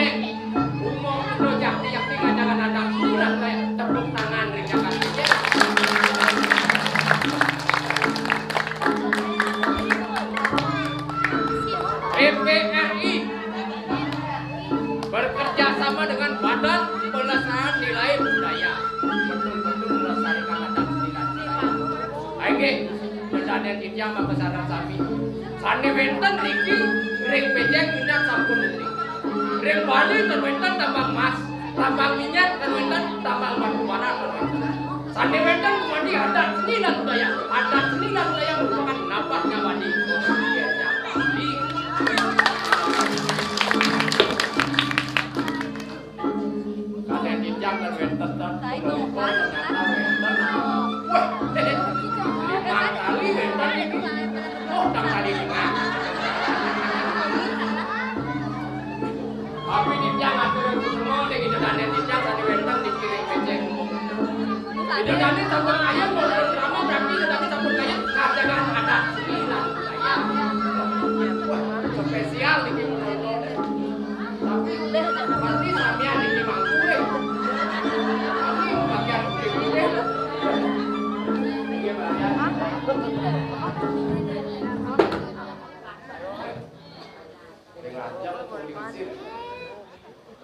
Nek. Umum lo jakti-jakti ngajangan anak bulan kayak tepuk tangan ring jangan. DPRI bekerja sama dengan Badan Pelestarian Nilai Budaya. Betul-betul melestarikan adat nilai budaya. Ayo, bersaden Injam kesaran sami. Sane wenten riki ring pejeng minyak sampun negeri. Ring Bali terwenten tambang emas, tambang minyak terwenten tambang batu bara terwenten. Sane wenten kumandi adat seni dan budaya. Adat seni dan budaya merupakan napasnya Bali. Kalian Injam terwenten ternyata wenten. Wah, 5 kali wenten itu. Oh, kali 5. Tapi Injam atur semua deh gitu dan Injam tadi wenten dikirim pejeng. Itu tadi campur ayam mau drama berarti tadi campur kayak ngajagan adat sembilan budaya. Wah, spesial nih menonton. Tapi pasti sampean iki mangku deh. Tapi bagian kulit. Iya, bagian. Ngajak politisir.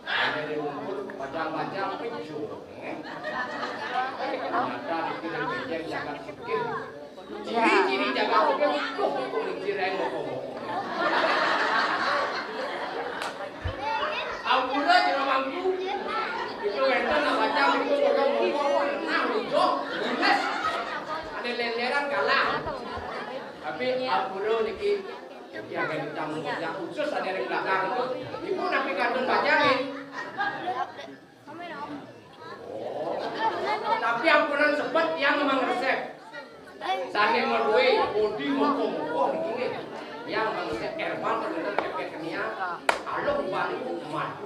Ada rumput macam-macam picu. Ternyata dikirim pejeng jangan sikit. Ciri-ciri jangan sikit itu politisir yang ngomong. Ampura di rumahku. Itu enten macam itu ngomong. Nah, lucu. Jelas. Ada lenderan kalah. Tapi ampura niki yang dicampur yang khusus ada di belakang itu nabi kandung bacain. Oh, tapi ampunan sebet yang memang resep. Sane merui, bodi mokong begini. Yang memang resep herbal ternyata kepek kenia. Kalau balik madu.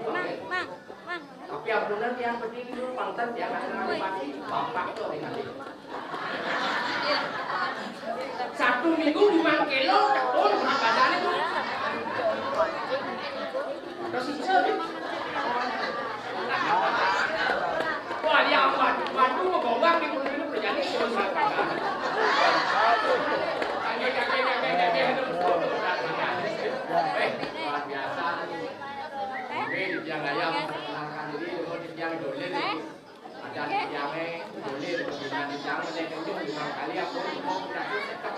Tapi ampunan yang berdiri dulu pantan yang ada mati bapak itu nanti. 1 minggu 5 kilo tekun badannya tuh. Terus sih. Wah dia madu mau gombang di mulut berjani terus. Luar biasa. Oke, yang ayam perkenalkan diri, kemudian yang dolir. Ada yang dolir, kemudian yang menentukan 5 kali aku mau berakhir tetap.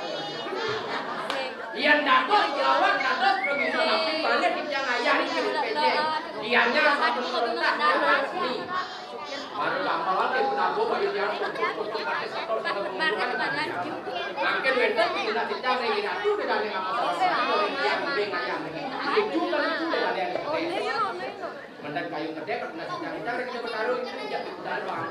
Iyan datos jawab datos begitu tapi balik yang ayah ini pejeng. Dianya satu serentak ini. Baru lama lagi pun aku bagi dia untuk pakai satu menggunakan. Makin wenten tidak tidak lagi ratu tidak ada masalah. Yang penting ayam ini. Itu kan itu tidak ada yang mendan kayu kedek kena sidang kita bertaruh itu jadi bertaruh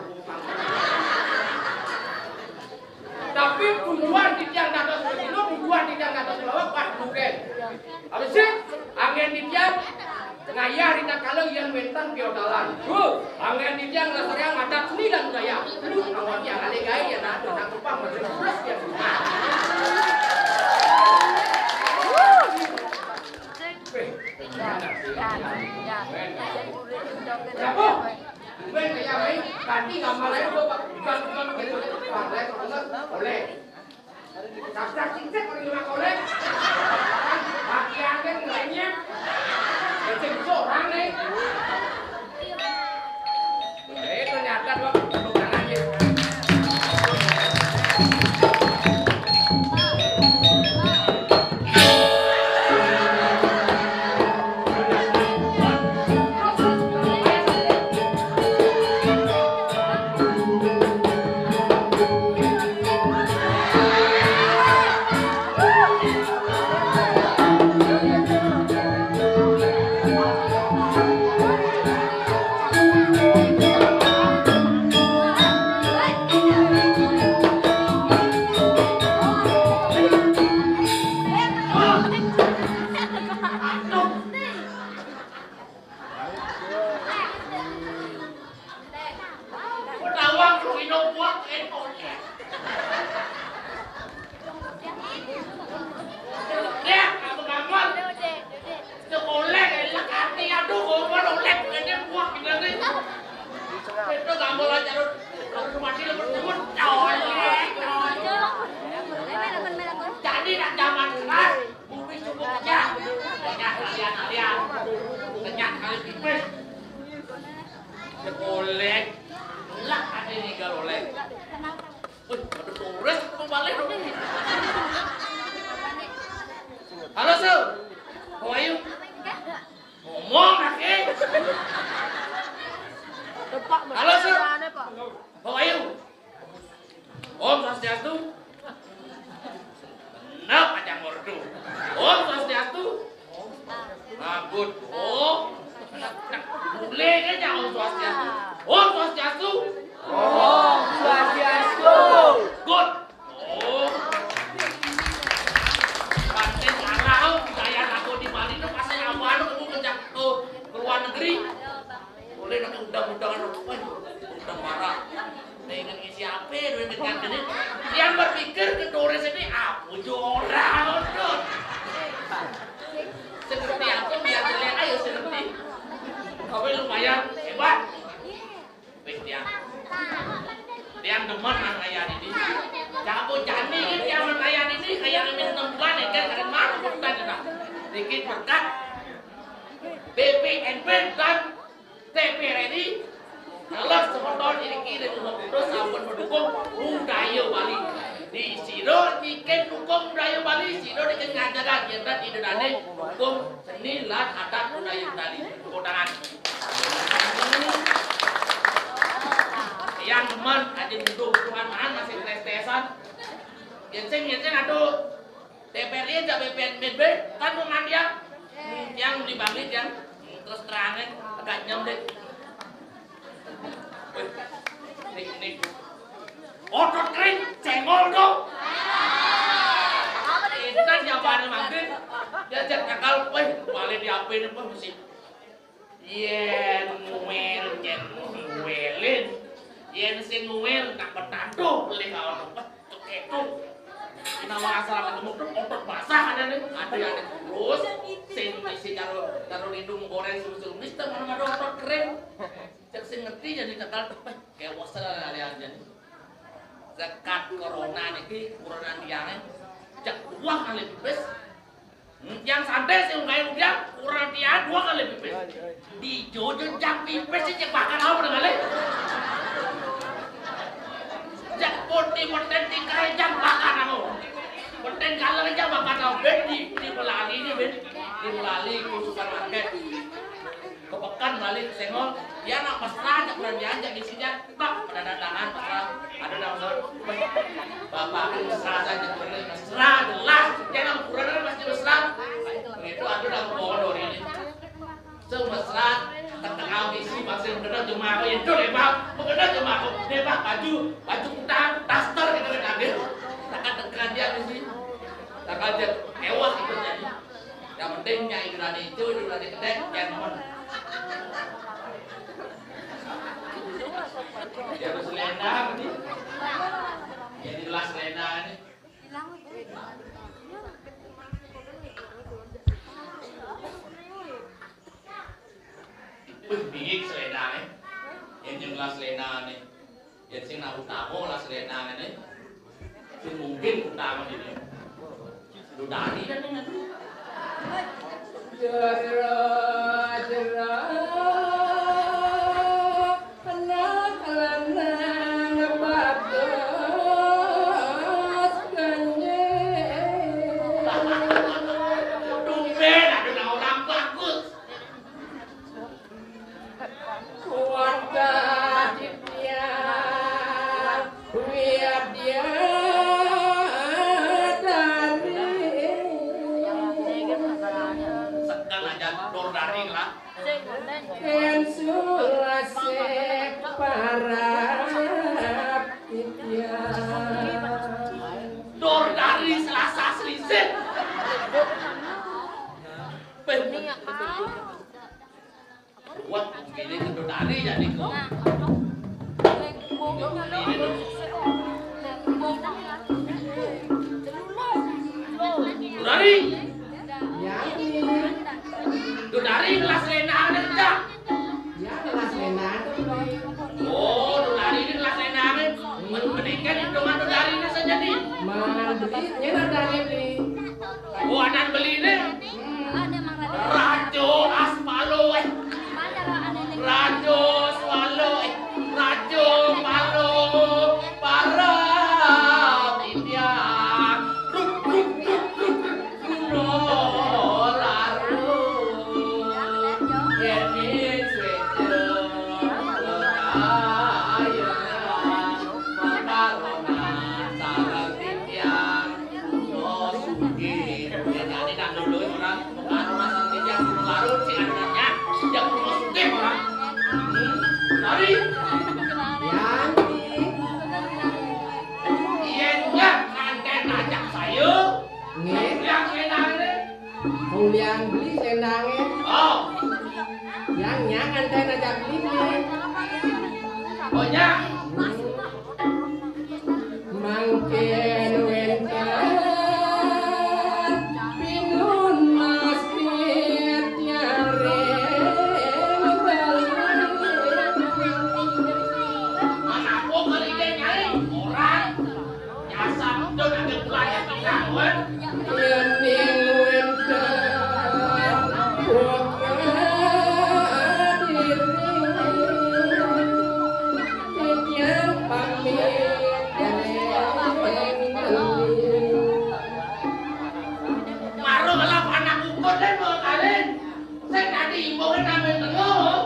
tapi tujuan tidak datos begitu tujuan tidak datos lawak pas bukan habis sih angin dijang ngayah rina kalau yang wentan piodalan angin dijang leseriang adat seni dan budaya lu awak yang ale gaya ya nak kupang masih plus ya Berapa? Bukan kayak main, ganti gambar lain bukan boleh. Daftar cincin kalau lima kolek, bagian kan lainnya, cincin seorang nih. Ternyata dua bukan aja. Itu nggak boleh jarut. Kalau mati lu bertemu colek. Jadi nak zaman sekarang bumi cukup aja. Banyak kalian. Banyak kali pipis. Golek. Lah ada ini golek. Wih, ada turis kembali dong. Halo, Su. How are you? Ngomong lagi. Halo, Su. How are you? Om Swastiastu. Benar, Panjang Mordu. Om Swastiastu. Good. Oh. Boleh kan Om Swastiastu? Om Swastiastu. Om Swastiastu. Good. Oh. Panten alau budaya aku di Bali itu pas awal aku ngejak ke luar negeri. Boleh nanti undang-undangan udah marah. Dengan isi apa dengan ini yang berpikir ke Dores ini aku jorang tuh. Seperti apa biar terlihat ayo seperti. Kau lumayan hebat. Dia demen ngelayan ini. Jago jani kan dia ngelayan ini kayak ini 6 bulan ya kan karena malu bukan kita. Dikit berkat BPNP dan TPRI. Kalau sementara ini kira terus sampun mendukung budaya Bali. Di Siro diken dukung budaya Bali, Siro diken ngajaga kegiatan idunane dukung seni lan adat budaya Bali. Tepuk tangan. Yang teman ada duduk Tuhan mahan masih tes-tesan. Yang aduh DPRI aja BPNB kan dengan yang dibangkit yang terus terangin agak nyam deh. Nih. Otot kering, cengol dong. Ini jawabannya makin. Dia cek akal, balik diapain apa mesti. Yen nguelin. Yen sing nguel tak bertanduk beli kawan apa keketuk. Nama asal ketemu otot basah ada nih. Ada yang terus isi karo hidung goreng susu mister mana otot kering. Cek sing ngerti jadi kekal kayak wasal kalian jadi. Zakat corona niki corona diane cek 2 kali pipis. Yang santai sih kayak udah corona dia 2 kali pipis. Di jojo jam pipis sih cek bakal apa dengan cek putih konten tingkai jam bakal kamu. Konten kalau aja bakal kamu di pelali ini di pelali kusukan market. Kepekan balik senggol dia nak mesra jak bulan diajak di sini bak penandatangan mesra ada nama bapak mesra saja boleh mesra jelas jangan kurang pasti mesra itu ada nama bodoh ini semesra terkenal isi masih mengenal cuma aku itu lemak mengenal cuma aku lemak baju kutang daster gitu kaget takkan tekan dia di sini takkan dia ewah itu jadi yang pentingnya itu idrani kedek jangan dia harus lena ini ya jelas lena ini bingit selena ini yang jelas lena ini yang sing nak utama lah selena ini sing mungkin utama ini dudari kan ini jera buat pilih kedua dari jadi kok. Dari. Dari kelas Lena ada kerja. Ya kelas Lena. Oh nyenar dari beli. Oh, anak beli nih. Rajo Aspalo. Rajo Swalo. Rajo Palo. Para India. Ruk ruk ruk ruk. No laru. Yeni swejo. Yang beli sendangnya. Oh, yang anten aja beli nih. oh ya. Mangken wenkan pinun masjid nyare Mana aku kali dia nyari orang nyasar tuh ada belanja pindahan. yening wenkan putra diri yang pamit Maru kalau anak ukur deh mau kalian. Saya tadi ibu kan ambil telur.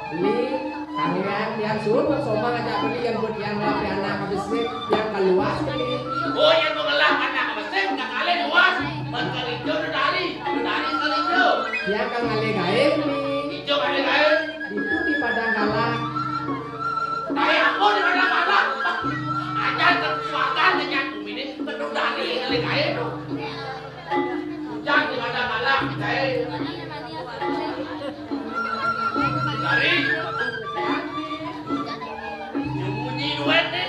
beli kalian yang suruh bersama ngajak beli yang buat yang lapar anak habis yang keluar beli. Oh yang mengelah anak mesin nggak kalian luas. Bangkal hijau udah dari kali hijau. Yang kang ale gaib beli. Hijau kali kalian. Itu di padang galak. Dari aku di mana mana. Aja tersuakan dengan bumi ini penuh dari kali kalian. Jangan di mana mana kalian. Dari. Yang bunyi duet nih.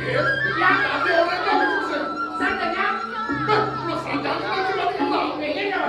Yang ada orang yang susah. Santanya. Lu santanya cuma kenal. Ini yang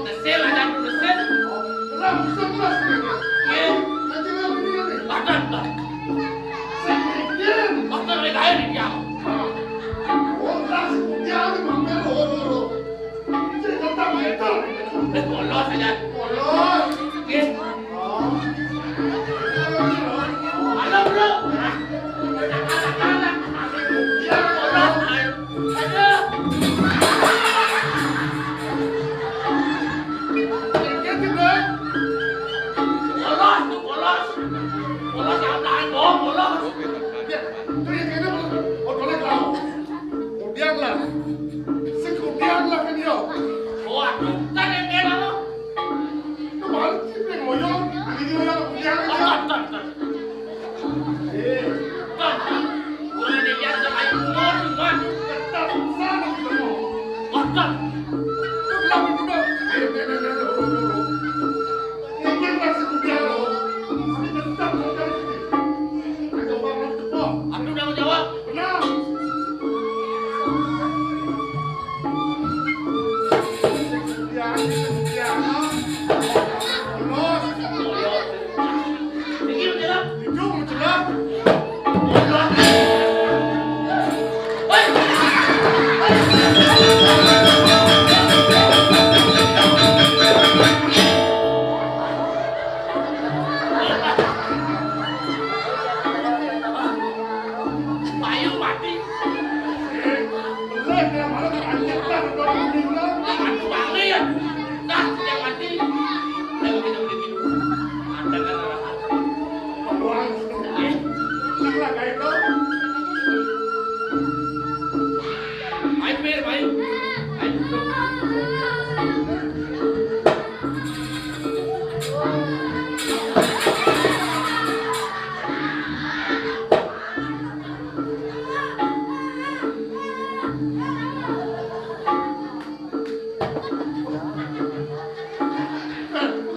Desel aja tu desel. Ye. Akan tak. Akan le kaya ni dia. Polos aja. Ye. Halo bro. Polos yang lain bohong, polos. Oh, aku kan yang kena lo. Kan, boleh dia sama ibu cuma. Kan. Aku dah jawab. Begini jawab. Bayu mati. Aku bangga ya. Dah, yang mati. Ayo kita boleh gitu. Anda kan orang. Ayo mer, Bayu. Ayo.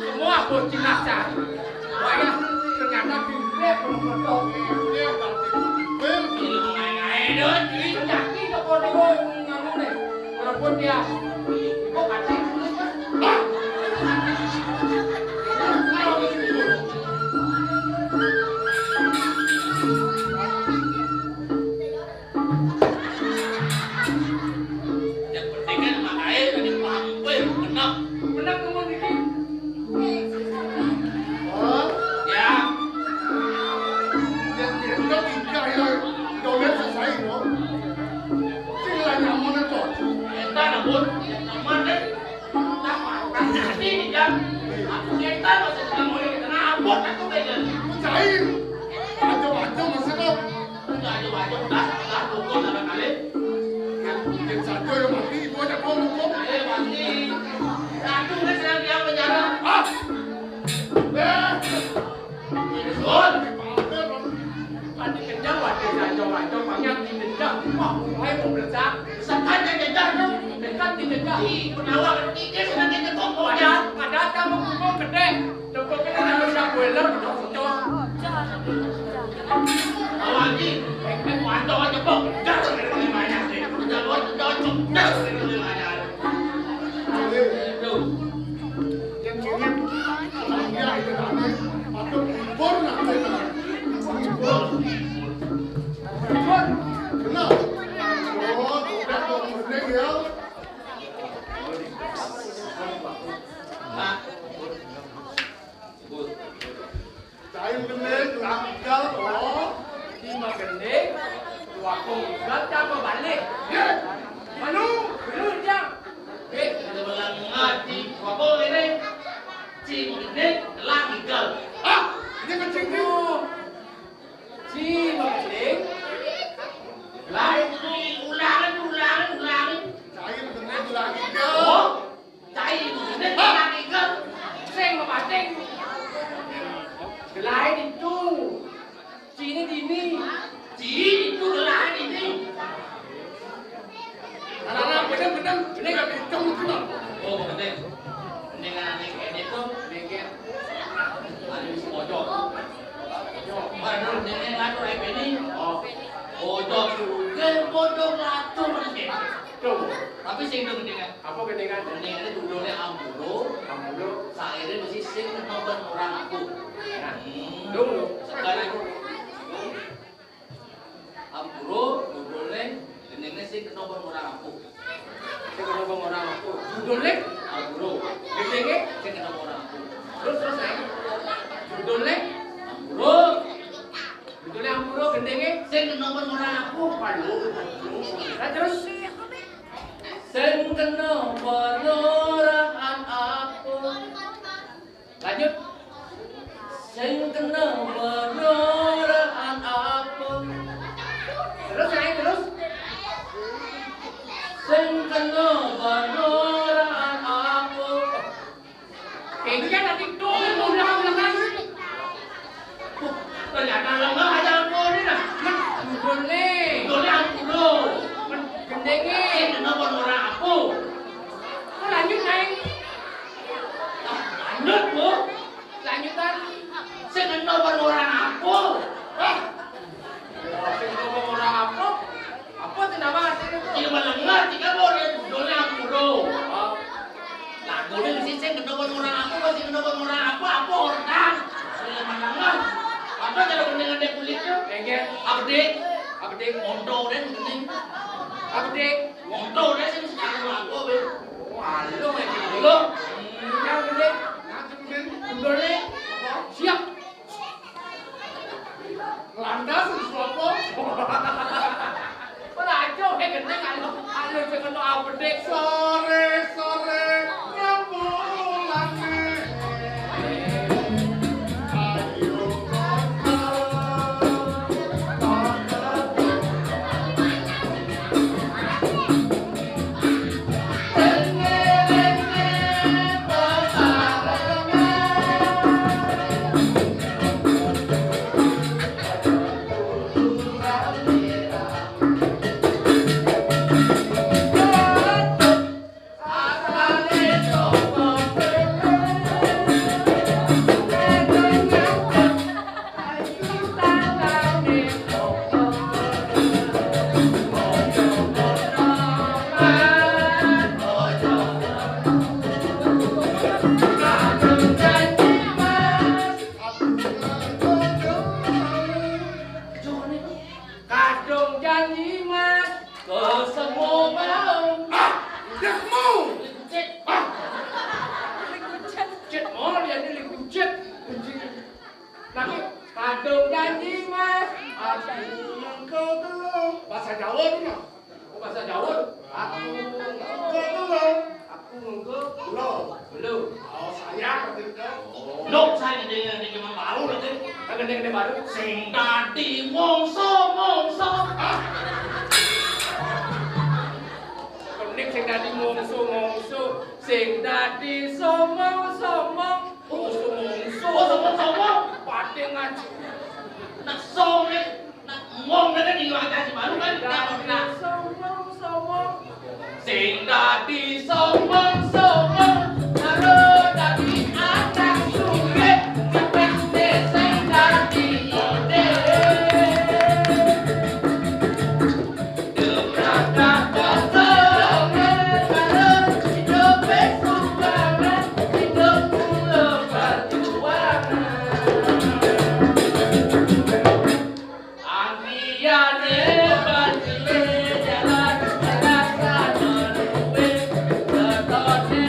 Semua bocil nasar. Banyak ternyata pilih belum ilmu ngai-ngai dah. Yakin tak boleh ngamu ni. Walaupun dia kok kacau. Yang penting kan makanya tadi paham gue menang. Menang kamu ni. Ya. Kita nak buat mana? Tak makan nasi ni jam. Aku kita masih tengah mau kita nak buat aku bela. Baju dah pukul dah kali. Mati. Aku kan sedang dia penjara. Betul. Tadi kerja waktu saya coba banyak dendam. Wah, saya mau belajar. Sekarang dia dendam tu. Dekat di dendam. Penawar tiga sedang kita tunggu. Ada kamu pukul gede. Tunggu kita nak bersama boiler. Awak ni, wanita aja pun. Jangan dari mana sih? Jangan dari mana. Tu. Bodoh lah tu. Tapi sing gendingan. Apa gendingan? Gendingan itu judulnya Ampulo. Ampulo. Saire mesti sing nomor orang aku. Dulu. Sekarang Ampulo judulnya gendingan sing nomor orang aku. Sing nomor orang aku. Judulnya Ampulo. gendingan Sing nomor orang aku. Terus judulnya Ampulo. Judulnya Ampulo gendingan Sing nomor orang aku. Palu. Terus Sing kena penurahan aku. lanjut. Sing kena penurahan aku. Terus terus. Sing kena penurahan aku. Kayaknya nanti dulu belakang. Ternyata lengah aja aku ini dah. Judulnya Judulnya Ampulo. gendingan. Sing kena penurahan aku. Lanjut naik. Lanjut bu. Lanjutan. Sing kena penurahan aku. Sing nomor orang apa? Apa sih nama artinya? Tidak melengah jika boleh judulnya Ampulo. Lagu ini mesti sing kena penurahan aku. Masih kena penurahan aku. Apa orang? Tidak melengah. Apa cara mendingan dia kulitnya? Enggak. Update. Update. Mondo dan mending. Update. Mondo dan sih mesti kena aku. Walu yang gede. Lo. Yang gede. Judulnya siap. Landas sesuatu. Pelajo kayak gede kalau jangan lo update. Sore rembulan. Ayo kadung janji mas ke semua mau. Dah mau. Cet mau dia ni likucet. Lagi kadung janji mas. Aku engkau belum. Bahasa Jawa ni nak. Bahasa Jawa. Aku engkau belum. Aku engkau belum. Oh saya ketika. Lo saya dengan baru nanti. Gede baru. Sing dadi mongso. Kenik sing dadi mongso. Sing dadi somong. Somong. Pati ngaji. Nak song ni, nak ngomong dengan di luar kasih baru kan? Nak Somong. sing dadi somong. Karo dadi anak suwe, kepeste sing dadi ide. Debrakan kosongan, karo hidup besubangan, hidup mula perjuangan. Angiane banjile jalan rasa menuwe, setone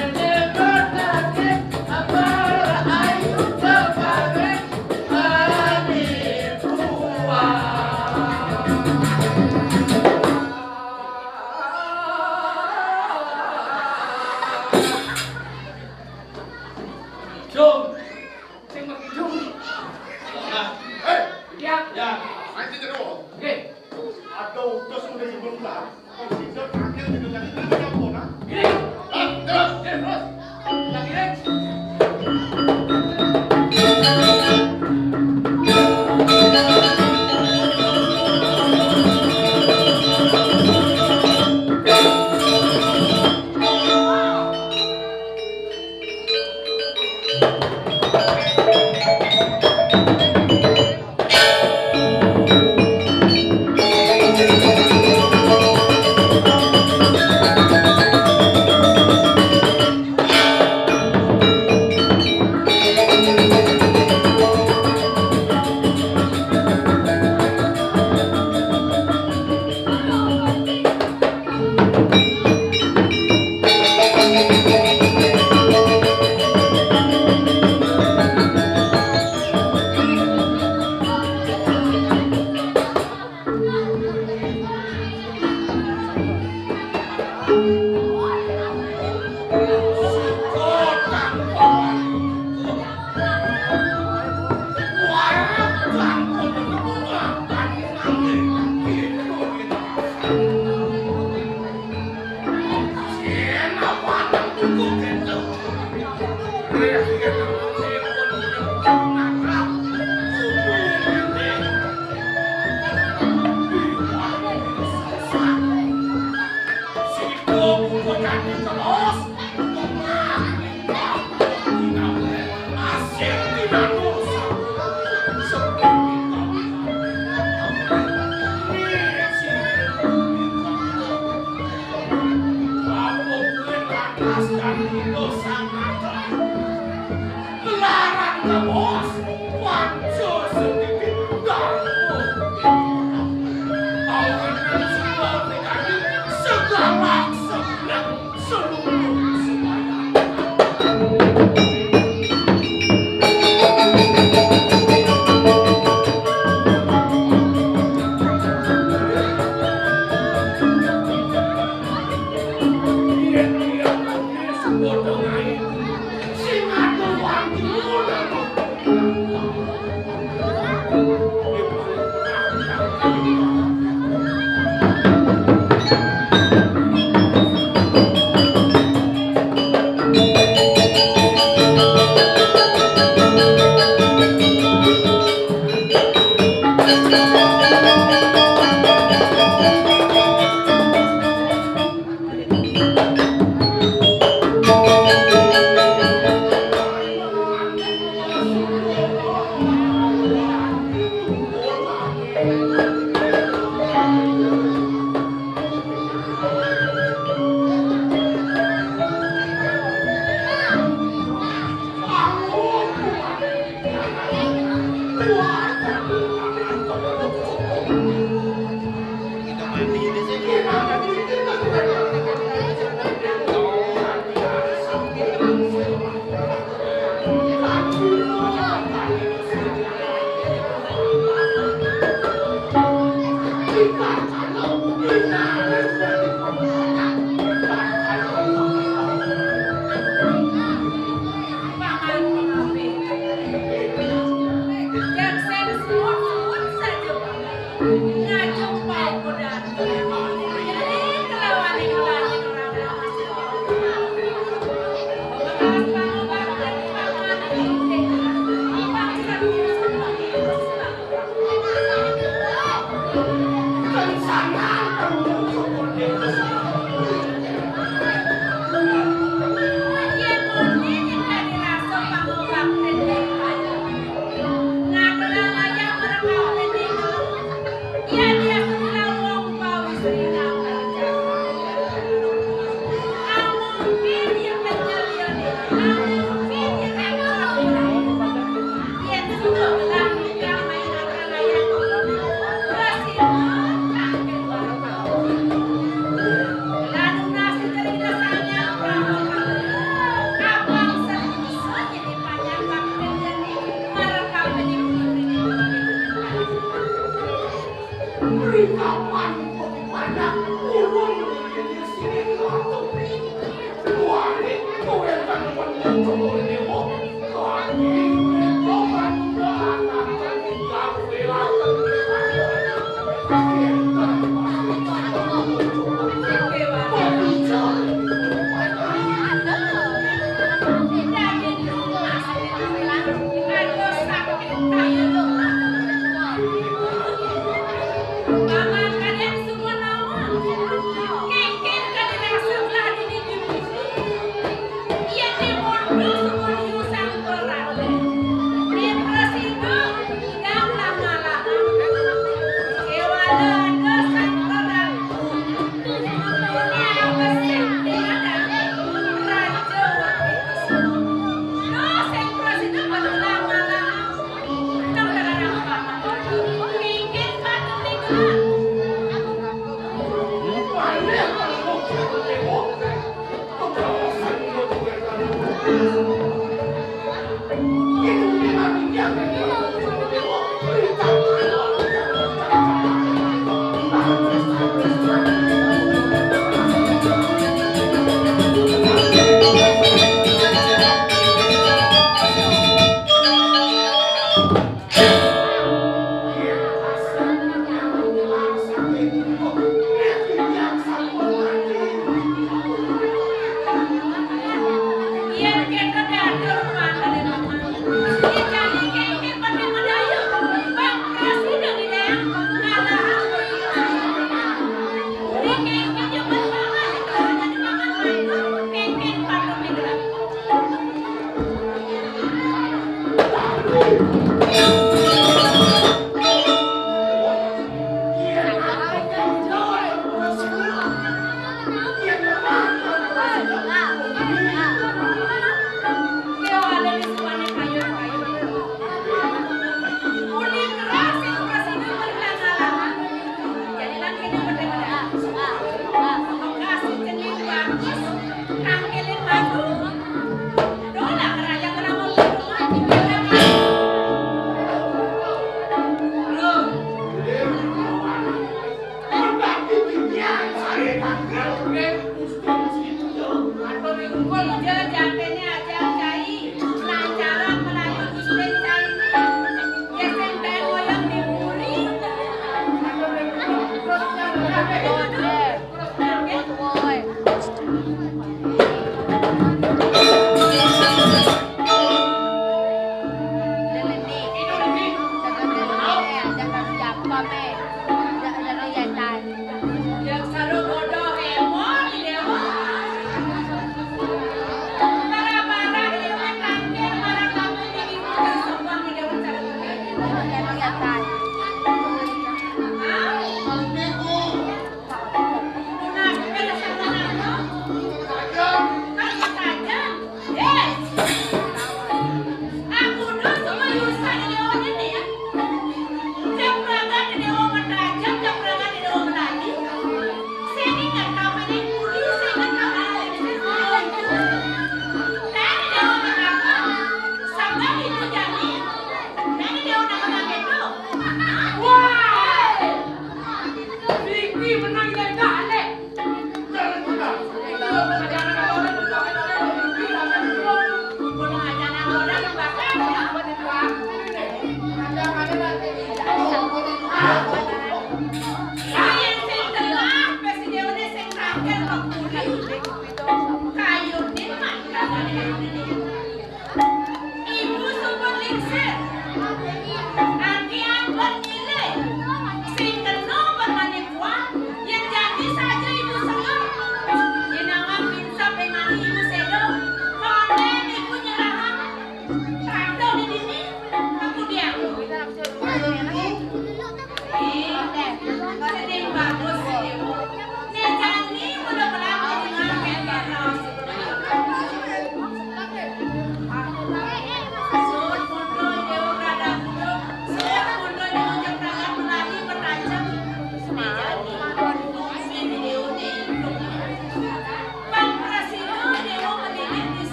Sing aku wangi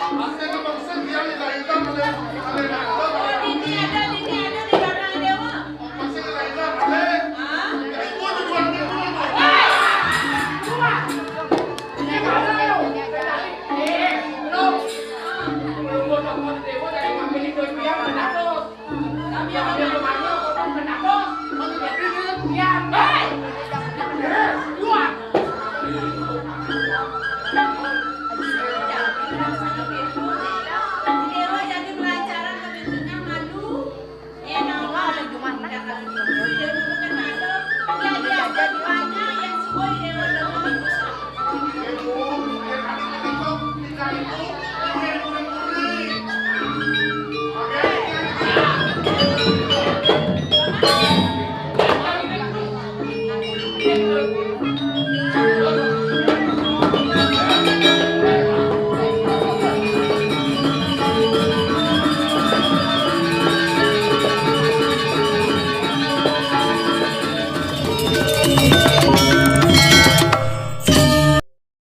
Hace que pasó el día y la ayuda no le